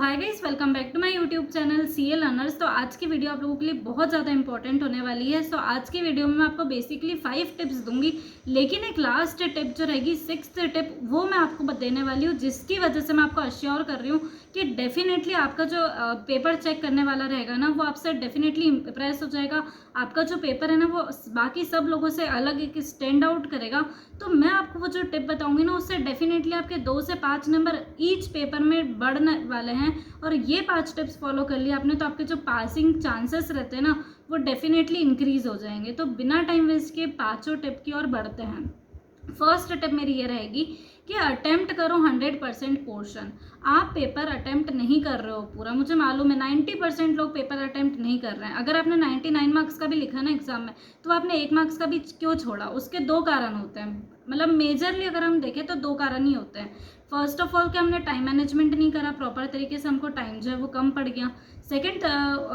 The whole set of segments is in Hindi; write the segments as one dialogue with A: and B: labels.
A: Hi guys, welcome back to my YouTube channel CA learners. तो आज की वीडियो आप लोगों के लिए बहुत ज़्यादा इंपॉर्टेंट होने वाली है। सो आज की वीडियो में मैं आपको बेसिकली 5 टिप्स दूंगी, लेकिन एक लास्ट टिप जो रहेगी 6th टिप वो मैं आपको देने वाली हूँ, जिसकी वजह से मैं आपको अश्योर कर रही हूँ कि डेफिनेटली आपका जो पेपर चेक करने वाला रहेगा ना, वो आपसे डेफिनेटली इम्प्रेस हो जाएगा। आपका जो पेपर है ना, वो बाकी सब लोगों से अलग एक स्टैंड आउट करेगा। तो मैं आपको वो जो टिप बताऊंगी ना, उससे डेफिनेटली आपके 2 से 5 नंबर ईच पेपर में बढ़ने वाले हैं। और ये 5 टिप्स फॉलो कर लिया आपने तो आपके जो पासिंग चांसेस रहते हैं ना, वो डेफिनेटली इंक्रीज हो जाएंगे। तो बिना टाइम वेस्ट किए 5 टिप की ओर बढ़ते हैं। फर्स्ट टिप मेरी ये रहेगी कि अटेम्प्ट करो 100% पोर्शन। आप पेपर अटेम्प्ट नहीं कर रहे हो पूरा, मुझे मालूम है 90% लोग पेपर अटेम्प्ट नहीं कर रहे हैं। अगर आपने 99 मार्क्स का भी लिखा ना एग्जाम में, तो आपने 1 मार्क्स का भी क्यों छोड़ा? उसके 2 कारण होते हैं। मतलब मेजरली अगर हम देखें तो 2 कारण ही होते हैं। फर्स्ट ऑफ ऑल कि हमने टाइम मैनेजमेंट नहीं करा प्रॉपर तरीके से, हमको टाइम जो है वो कम पड़ गया। सेकेंड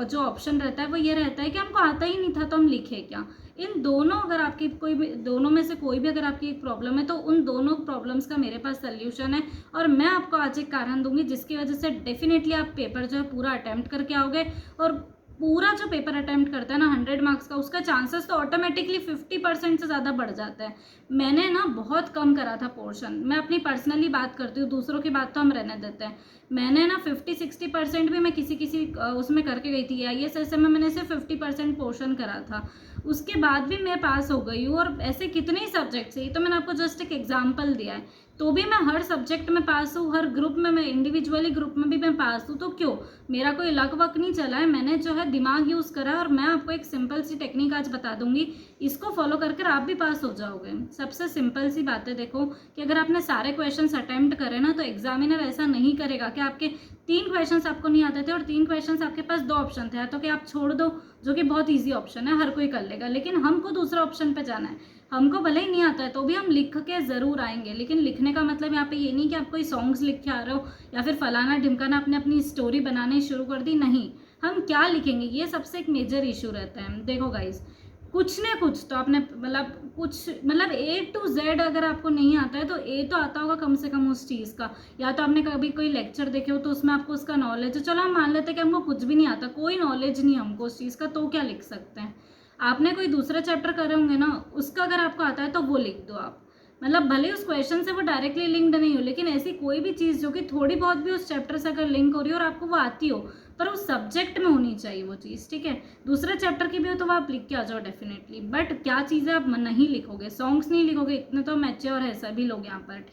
A: जो ऑप्शन रहता है वो ये रहता है कि हमको आता ही नहीं था तो हम लिखे क्या। इन दोनों अगर आपकी कोई भी दोनों में से कोई भी अगर आपकी एक प्रॉब्लम है, तो उन दोनों प्रॉब्लम्स का मेरे पास सोल्यूशन है। और मैं आपको आज एक कारण दूंगी जिसकी वजह से डेफिनेटली आप पेपर जो है पूरा अटेम्प्ट करके आओगे। और पूरा जो पेपर अटेम्प्ट करता है ना 100 मार्क्स का, उसका चांसेस तो ऑटोमेटिकली 50% से ज़्यादा बढ़ जाता है। मैंने ना बहुत कम करा था पोर्शन, मैं अपनी पर्सनली बात करती हूँ, दूसरों की बात तो हम रहने देते हैं। मैंने ना 50-60% भी मैं किसी उसमें करके गई थी। IAS में मैंने सिर्फ 50% पोर्शन करा था, उसके बाद भी मैं पास हो गई हूँ। और ऐसे कितने ही सब्जेक्ट्स है, ये तो मैंने आपको जस्ट एक एग्जाम्पल दिया है, तो भी मैं हर सब्जेक्ट में पास हूँ, हर ग्रुप में मैं इंडिविजुअली ग्रुप में भी मैं पास हूँ। तो क्यों? मेरा कोई लक वक नहीं चला है, मैंने जो है दिमाग यूज़ करा है। और मैं आपको एक सिंपल सी टेक्निक आज बता दूंगी, इसको फॉलो करके आप भी पास हो जाओगे। सबसे सिंपल सी बात है, देखो कि अगर आपने सारे क्वेश्चंस अटेम्प्ट करे ना, तो एग्जामिनर ऐसा नहीं करेगा कि आपके 3 क्वेश्चंस आपको नहीं आते थे और 3 क्वेश्चंस आपके पास 2 ऑप्शन थे, या तो कि आप छोड़ दो, जो कि बहुत ईजी ऑप्शन है, हर कोई कर लेगा। लेकिन हमको दूसरा ऑप्शन पे जाना है। हमको भले ही नहीं आता है तो भी हम लिख के ज़रूर आएंगे। लेकिन लिखने का मतलब यहाँ पे ये नहीं कि आप कोई सॉन्ग्स लिख के आ रहे हो या फिर फलाना ढिमकाना आपने अपनी स्टोरी बनाने शुरू कर दी। नहीं, हम क्या लिखेंगे, ये सबसे एक मेजर इशू रहता है। देखो गाइज, कुछ ना कुछ तो आपने मतलब A to Z अगर आपको नहीं आता है तो A तो आता होगा कम से कम उस चीज़ का। या तो आपने कभी कोई लेक्चर देखे हो तो उसमें आपको उसका नॉलेज है। चलो हम मान लेते हैं कि हमको कुछ भी नहीं आता, कोई नॉलेज नहीं हमको उस चीज़ का, तो क्या लिख सकते हैं? आपने कोई दूसरे चैप्टर करे होंगे ना, उसका अगर आपको आता है तो वो लिख दो आप। मतलब भले उस क्वेश्चन से वो डायरेक्टली लिंक्ड नहीं हो, लेकिन ऐसी कोई भी चीज़ जो कि थोड़ी बहुत भी उस चैप्टर से अगर लिंक हो रही हो और आपको वो आती हो, पर उस सब्जेक्ट में होनी चाहिए वो चीज़, ठीक है? दूसरे चैप्टर की भी हो तो वो आप लिख के आ जाओ डेफिनेटली। बट क्या चीज़ है, आप नहीं लिखोगे, सॉन्ग्स नहीं लिखोगे, इतने तो मैच्योर है सभी लोग यहाँ पर।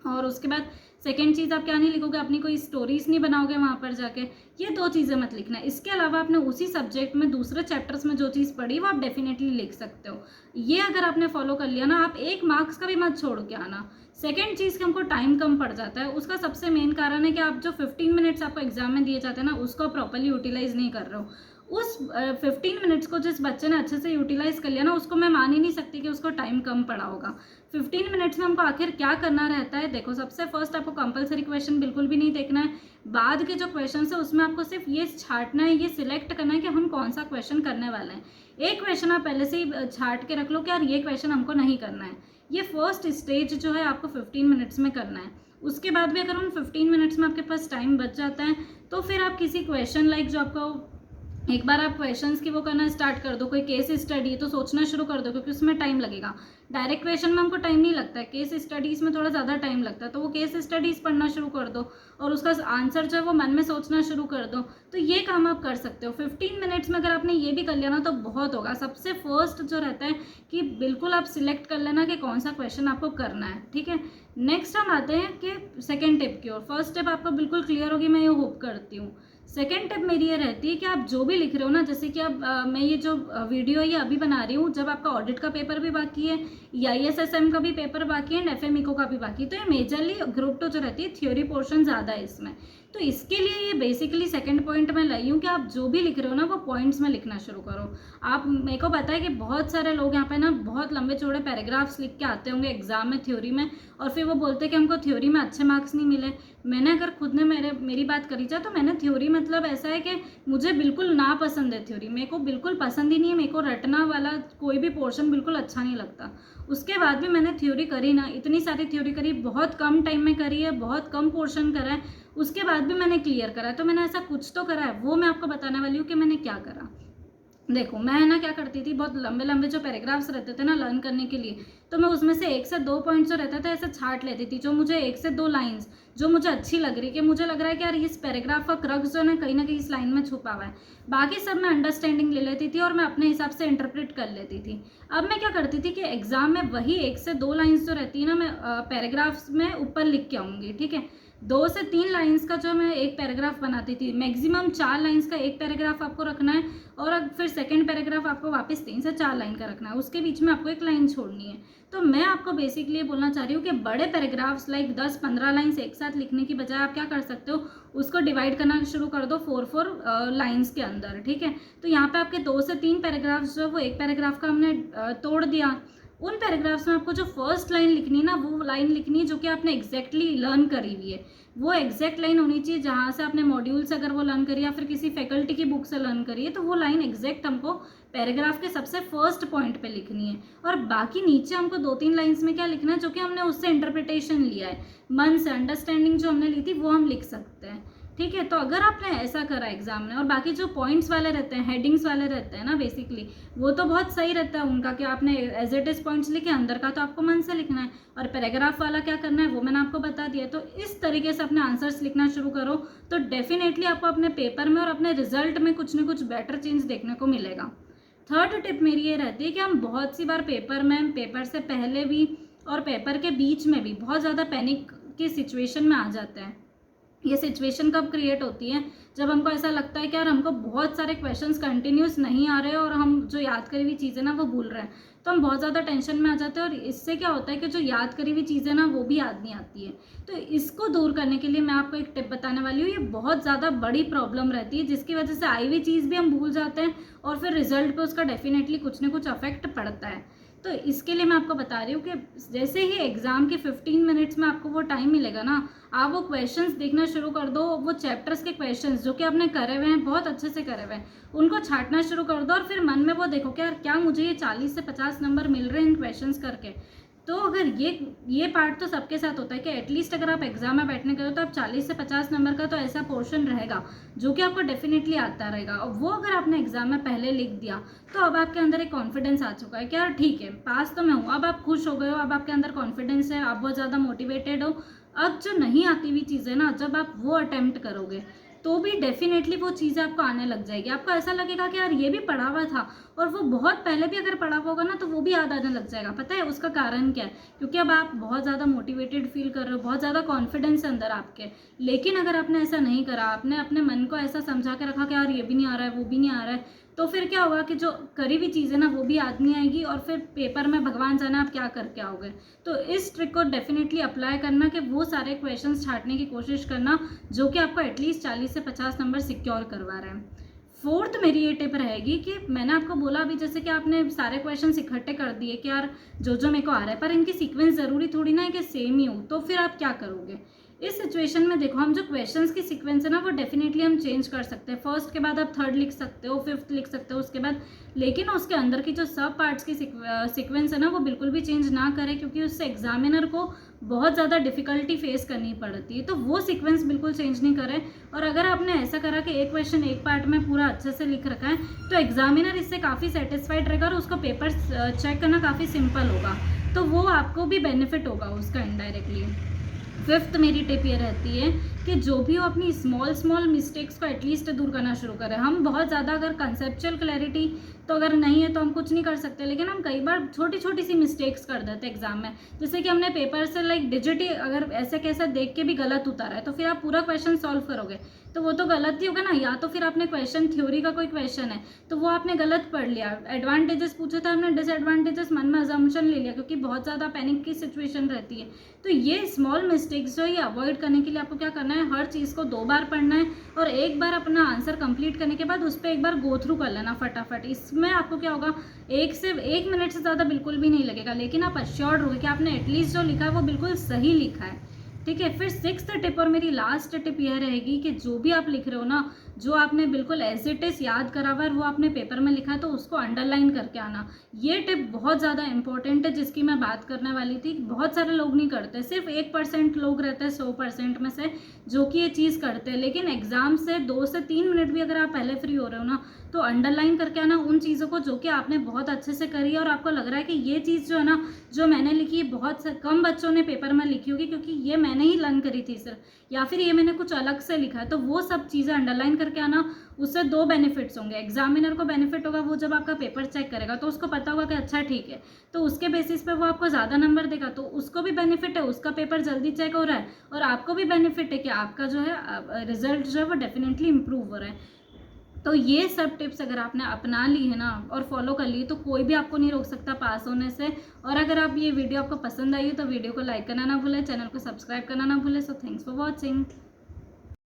A: और उसके बाद सेकेंड चीज़, आप क्या नहीं लिखोगे, अपनी कोई स्टोरीज नहीं बनाओगे वहाँ पर जाके। ये 2 चीज़ें मत लिखना। इसके अलावा आपने उसी सब्जेक्ट में दूसरे चैप्टर्स में जो चीज़ पढ़ी वो आप डेफिनेटली लिख सकते हो। ये अगर आपने फॉलो कर लिया ना, आप 1 मार्क्स का भी मत छोड़ के आना। सेकेंड चीज़ कि हमको टाइम कम पड़ जाता है, उसका सबसे मेन कारण है कि आप जो 15 मिनट्स आपको एग्जाम में दिए जाते हैं ना, उसको प्रॉपरली यूटिलाइज नहीं कर रहे हो। उस 15 मिनट्स को जिस बच्चे ने अच्छे से यूटिलाइज कर लिया ना, उसको मैं मान ही नहीं सकती कि उसको टाइम कम पड़ा होगा। 15 मिनट्स में हमको आखिर क्या करना रहता है? देखो, सबसे फर्स्ट आपको कंपलसरी क्वेश्चन बिल्कुल भी नहीं देखना है। बाद के जो क्वेश्चन है उसमें आपको सिर्फ ये छांटना है, ये सिलेक्ट करना है कि हम कौन सा क्वेश्चन करने वाले हैं। एक क्वेश्चन आप पहले से ही छांट के रख लो कि यार ये क्वेश्चन हमको नहीं करना है। ये फर्स्ट स्टेज जो है आपको 15 मिनट्स में करना है। उसके बाद भी अगर उन 15 मिनट्स में आपके पास टाइम बच जाता है, तो फिर आप किसी क्वेश्चन लाइक जो आपको एक बार आप क्वेश्चंस की वो करना स्टार्ट कर दो। कोई केस स्टडी है तो सोचना शुरू कर दो, क्योंकि उसमें टाइम लगेगा। डायरेक्ट क्वेश्चन में हमको टाइम नहीं लगता है, केस स्टडीज़ में थोड़ा ज़्यादा टाइम लगता है, तो वो केस स्टडीज़ पढ़ना शुरू कर दो और उसका आंसर जो है वो मन में सोचना शुरू कर दो। तो ये काम आप कर सकते हो 15 मिनट्स में। अगर आपने ये भी कर लिया ना तो बहुत होगा। सबसे फर्स्ट जो रहता है कि बिल्कुल आप सिलेक्ट कर लेना कि कौन सा क्वेश्चन आपको करना है, ठीक है? नेक्स्ट हम आते हैं कि सेकेंड टिप की ओर। फर्स्ट टिप आपको बिल्कुल क्लियर होगी, मैं ये होप करती हूँ। सेकेंड टिप मेरी ये रहती है कि आप जो भी लिख रहे हो ना, जैसे कि अब मैं ये जो वीडियो ये अभी बना रही हूँ, जब आपका ऑडिट का पेपर भी बाकी है, IASSM का भी पेपर बाकी है एंड FMECO का भी बाकी है, तो ये मेजरली ग्रुप 2 जो रहती है थ्योरी पोर्शन ज़्यादा है इसमें। तो इसके लिए ये बेसिकली सेकंड पॉइंट में लाई हूँ कि आप जो भी लिख रहे हो ना, वो पॉइंट्स में लिखना शुरू करो। आप, मेरे को पता है कि बहुत सारे लोग यहाँ पे ना बहुत लंबे चौड़े पैराग्राफ्स लिख के आते होंगे एग्जाम में थ्योरी में, और फिर वो बोलते हैं कि हमको थ्योरी में अच्छे मार्क्स नहीं मिले। मैंने अगर खुद ने मेरी बात करी जाए तो मैंने थ्योरी मतलब ऐसा है कि मुझे बिल्कुल ना पसंद है थ्योरी, मेरे को बिल्कुल पसंद ही नहीं है। मेरे को रटना वाला कोई भी पोर्शन बिल्कुल अच्छा नहीं लगता। उसके बाद भी मैंने थ्योरी करी ना, इतनी सारी थ्योरी करी, बहुत कम टाइम में करी है, बहुत कम पोर्शन करा है। उसके बाद भी मैंने क्लियर करा है। तो मैंने ऐसा कुछ तो करा है, वो मैं आपको बताने वाली हूँ कि मैंने क्या करा। देखो, मैं ना क्या करती थी, बहुत लंबे लंबे जो पैराग्राफ्स रहते थे ना लर्न करने के लिए, तो मैं उसमें से 1 से 2 पॉइंट जो रहता था ऐसे छांट लेती थी, जो मुझे 1 से 2 लाइंस जो मुझे अच्छी लग रही, कि मुझे लग रहा है कि यार इस पैराग्राफ का क्रक्स जो है ना कहीं इस लाइन में छुपा हुआ है। बाकी सब मैं अंडरस्टैंडिंग ले लेती थी और मैं अपने हिसाब से इंटरप्रेट कर लेती थी। अब मैं क्या करती थी कि एग्जाम में वही 1 से 2 लाइन्स जो रहती है ना, मैं पैराग्राफ्स में ऊपर लिख के आऊँगी, ठीक है। 2 से 3 लाइन्स का जो मैं एक पैराग्राफ बनाती थी, मैक्सिमम 4 लाइन्स का एक पैराग्राफ आपको रखना है, और अब फिर सेकंड पैराग्राफ आपको वापस 3 से 4 लाइन का रखना है, उसके बीच में आपको एक लाइन छोड़नी है। तो मैं आपको बेसिकली ये बोलना चाह रही हूँ कि बड़े पैराग्राफ्स लाइक 10-15 लाइन्स एक साथ लिखने की बजाय आप क्या कर सकते हो, उसको डिवाइड करना शुरू कर दो 4-4 लाइन्स के अंदर, ठीक है। तो यहाँ पे आपके 2 से 3 पैराग्राफ्स जो है वो एक पैराग्राफ का हमने तोड़ दिया। उन पैराग्राफ्स में आपको जो फर्स्ट लाइन लिखनी है ना, वो लाइन लिखनी है जो कि आपने एग्जैक्टली लर्न करी हुई है। वो एग्जैक्ट लाइन होनी चाहिए जहाँ से आपने मॉड्यूल से अगर वो लर्न करी या फिर किसी फैकल्टी की बुक से लर्न करी है, तो वो लाइन एग्जैक्ट हमको पैराग्राफ के सबसे फर्स्ट पॉइंट पे लिखनी है। और बाकी नीचे हमको 2-3 लाइन्स में क्या लिखना है, जो कि हमने उससे इंटरप्रिटेशन लिया है, मन से अंडरस्टैंडिंग जो हमने ली थी वो हम लिख सकते हैं, ठीक है। तो अगर आपने ऐसा करा एग्जाम में, और बाकी जो पॉइंट्स वाले रहते हैं, हेडिंग्स वाले रहते हैं ना, बेसिकली वो तो बहुत सही रहता है उनका, कि आपने एज इट इज पॉइंट्स लिखे, अंदर का तो आपको मन से लिखना है, और पैराग्राफ वाला क्या करना है वो मैंने आपको बता दिया। तो इस तरीके से अपने आंसर्स लिखना शुरू करो, तो डेफिनेटली आपको अपने पेपर में और अपने रिजल्ट में कुछ ना कुछ बेटर चेंज देखने को मिलेगा। थर्ड टिप मेरी ये रहती है कि हम बहुत सी बार पेपर में, पेपर से पहले भी और पेपर के बीच में भी बहुत ज़्यादा पैनिक की सिचुएशन में आ जाते हैं। ये सिचुएशन कब क्रिएट होती है, जब हमको ऐसा लगता है कि यार हमको बहुत सारे क्वेश्चंस कंटिन्यूस नहीं आ रहे और हम जो याद करी हुई चीज़ें ना वो भूल रहे हैं, तो हम बहुत ज़्यादा टेंशन में आ जाते हैं, और इससे क्या होता है कि जो याद करी हुई चीज़ें ना वो भी याद नहीं आती है। तो इसको दूर करने के लिए मैं आपको एक टिप बताने वाली हूँ। ये बहुत ज़्यादा बड़ी प्रॉब्लम रहती है, जिसकी वजह से आई हुई चीज़ भी हम भूल जाते हैं, और फिर रिजल्ट पर उसका डेफिनेटली कुछ ना कुछ अफेक्ट पड़ता है। तो इसके लिए मैं आपको बता रही हूँ कि जैसे ही एग्ज़ाम के 15 मिनट्स में आपको वो टाइम मिलेगा ना, आप वो क्वेश्चंस देखना शुरू कर दो, वो चैप्टर्स के क्वेश्चंस जो कि आपने करे हुए हैं, बहुत अच्छे से करे हुए हैं, उनको छांटना शुरू कर दो, और फिर मन में वो देखो कि यार क्या मुझे ये 40 से 50 नंबर मिल रहे हैं इन क्वेश्चंस करके। तो अगर ये पार्ट तो सबके साथ होता है कि एटलीस्ट अगर आप एग्जाम में बैठने गए हो तो आप 40 से 50 नंबर का तो ऐसा पोर्शन रहेगा जो कि आपको डेफिनेटली आता रहेगा, और वो अगर आपने एग्जाम में पहले लिख दिया तो अब आपके अंदर एक कॉन्फिडेंस आ चुका है कि यार ठीक है पास तो मैं हूँ। अब आप खुश हो गए हो, अब आपके अंदर कॉन्फिडेंस है, आप बहुत ज़्यादा मोटिवेटेड हो। अब जो नहीं आती हुई चीज़ें ना, जब आप वो अटेम्प्ट करोगे तो भी डेफिनेटली वो चीज़ें आपको आने लग जाएगी। आपको ऐसा लगेगा कि यार ये भी पढ़ा हुआ था, और वो बहुत पहले भी अगर पढ़ा हुआ होगा ना तो वो भी याद आने लग जाएगा। पता है उसका कारण क्या है? क्योंकि अब आप बहुत ज़्यादा मोटिवेटेड फील कर रहे हो, बहुत ज़्यादा कॉन्फिडेंस है अंदर आपके। लेकिन अगर आपने ऐसा नहीं करा, आपने अपने मन को ऐसा समझा के रखा कि यार ये भी नहीं आ रहा है, वो भी नहीं आ रहा है, तो फिर क्या होगा कि जो करी हुई चीज़ें ना वो भी याद नहीं आएगी, और फिर पेपर में भगवान जाने आप क्या करके आओगे। तो इस ट्रिक को डेफिनेटली अप्लाई करना कि वो सारे क्वेश्चंस छांटने की कोशिश करना जो कि आपको एटलीस्ट 40 से 50 नंबर सिक्योर करवा रहे हैं। फोर्थ मेरी ये टिप रहेगी कि मैंने आपको बोला अभी जैसे कि आपने सारे क्वेश्चंस इकट्ठे कर दिए कि यार जो मेरे को आ रहा है, पर इनकी सीक्वेंस ज़रूरी थोड़ी ना है कि सेम ही हो, तो फिर आप क्या करोगे इस सिचुएशन में? देखो, हम जो क्वेश्चंस की सीक्वेंस है ना वो डेफिनेटली हम चेंज कर सकते हैं। फर्स्ट के बाद आप थर्ड लिख सकते हो, फिफ्थ लिख सकते हो उसके बाद, लेकिन उसके अंदर की जो सब पार्ट्स की सीक्वेंस है ना वो बिल्कुल भी चेंज ना करें, क्योंकि उससे एग्जामिनर को बहुत ज़्यादा डिफिकल्टी फेस करनी पड़ती है। तो वो सीक्वेंस बिल्कुल चेंज नहीं करें। और अगर आपने ऐसा करा कि एक क्वेश्चन एक पार्ट में पूरा अच्छे से लिख रखा है तो एग्जामिनर इससे काफ़ी सेटिस्फाइड रहेगा और उसको पेपर चेक करना काफ़ी सिंपल होगा, तो वो आपको भी बेनिफिट होगा उसका इनडायरेक्टली। फिफ्थ मेरी टिप ये रहती है कि जो भी हो अपनी स्मॉल मिस्टेक्स को एटलीस्ट दूर करना शुरू करें। हम बहुत ज़्यादा अगर कंसेप्चुअल क्लैरिटी तो अगर नहीं है तो हम कुछ नहीं कर सकते, लेकिन हम कई बार छोटी छोटी सी मिस्टेक्स कर देते हैं एग्जाम में। जैसे कि हमने पेपर से लाइक डिजिट ही अगर ऐसे कैसे देख के भी गलत उतारा है तो फिर आप पूरा क्वेश्चन सॉल्व करोगे तो वो तो गलत ही होगा ना। या तो फिर आपने क्वेश्चन थ्योरी का कोई क्वेश्चन है तो वो आपने गलत पढ़ लिया, एडवांटेजेस पूछे थे हमने डिसएडवांटेजेस मन में अजम्पशन ले लिया, क्योंकि बहुत ज़्यादा पैनिक की सिचुएशन रहती है। तो ये स्मॉल मिस्टेक्स जो ये अवॉइड करने के लिए आपको क्या करना है, हर चीज़ को 2 बार पढ़ना है और एक बार अपना आंसर कंप्लीट करने के बाद उस पर एक बार गो थ्रू कर लेना फटाफट। इसमें आपको क्या होगा, 1 मिनट से ज़्यादा बिल्कुल भी नहीं लगेगा, लेकिन आप अश्योर्ड रहोगे कि आपने एटलीस्ट जो लिखा है वो बिल्कुल सही लिखा है। ठीक है। फिर 6th टिप और मेरी लास्ट टिप यह रहेगी कि जो भी आप लिख रहे हो ना, जो आपने बिल्कुल एज इट इज़ याद करा हुआ है वो आपने पेपर में लिखा तो उसको अंडरलाइन करके आना। ये टिप बहुत ज़्यादा इंपॉर्टेंट है जिसकी मैं बात करने वाली थी। बहुत सारे लोग नहीं करते, सिर्फ 1% लोग रहते हैं 100% में से जो कि ये चीज़ करते हैं। लेकिन एग्जाम से 2 से 3 मिनट भी अगर आप पहले फ्री हो रहे हो ना, तो अंडरलाइन करके आना उन चीज़ों को जो कि आपने बहुत अच्छे से करी है और आपको लग रहा है कि ये चीज़ जो है ना, जो मैंने लिखी है बहुत कम बच्चों ने पेपर में लिखी होगी, क्योंकि ये मैंने ही लर्न करी थी सिर्फ, या फिर ये मैंने कुछ अलग से लिखा है। तो वो सब चीज़ें अंडरलाइन करके आना। उससे 2 बेनिफिट्स होंगे। एग्जामिनर को बेनिफिट होगा, वो जब आपका पेपर चेक करेगा तो उसको पता होगा कि अच्छा ठीक है, तो उसके बेसिस पे वो आपको ज़्यादा नंबर देगा, तो उसको भी बेनिफिट है, उसका पेपर जल्दी चेक हो रहा है, और आपको भी बेनिफिट है कि आपका जो है रिजल्ट जो है वो डेफिनेटली इंप्रूव हो रहा है। तो ये सब टिप्स अगर आपने अपना ली है ना और फॉलो कर ली, तो कोई भी आपको नहीं रोक सकता पास होने से। और अगर आप ये वीडियो आपको पसंद आई हो तो वीडियो को लाइक करना ना भूलें, चैनल को सब्सक्राइब करना ना भूलें। So thanks for watching.